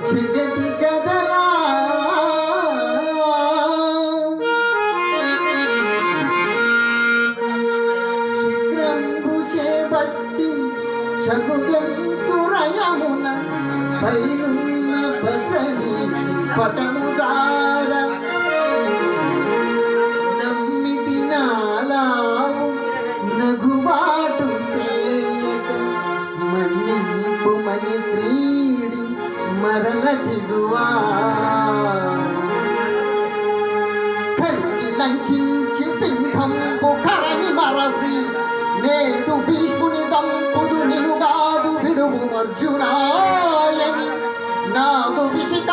జగతి కదలా శిఖరంబు చేపట్టి చకుగంసురయమున పైనున్న పసని పటముదార నమ్మితి నాలావు నగుబాటు సేయక మన్నింపు మని క్రీడి మరల దిగువా కరిగి లంకించి సింహంపు కరని మరసి నేడు భీష్ముని దంపుదు నినుగాదు విడుము అర్జునాయని నాదు విషిత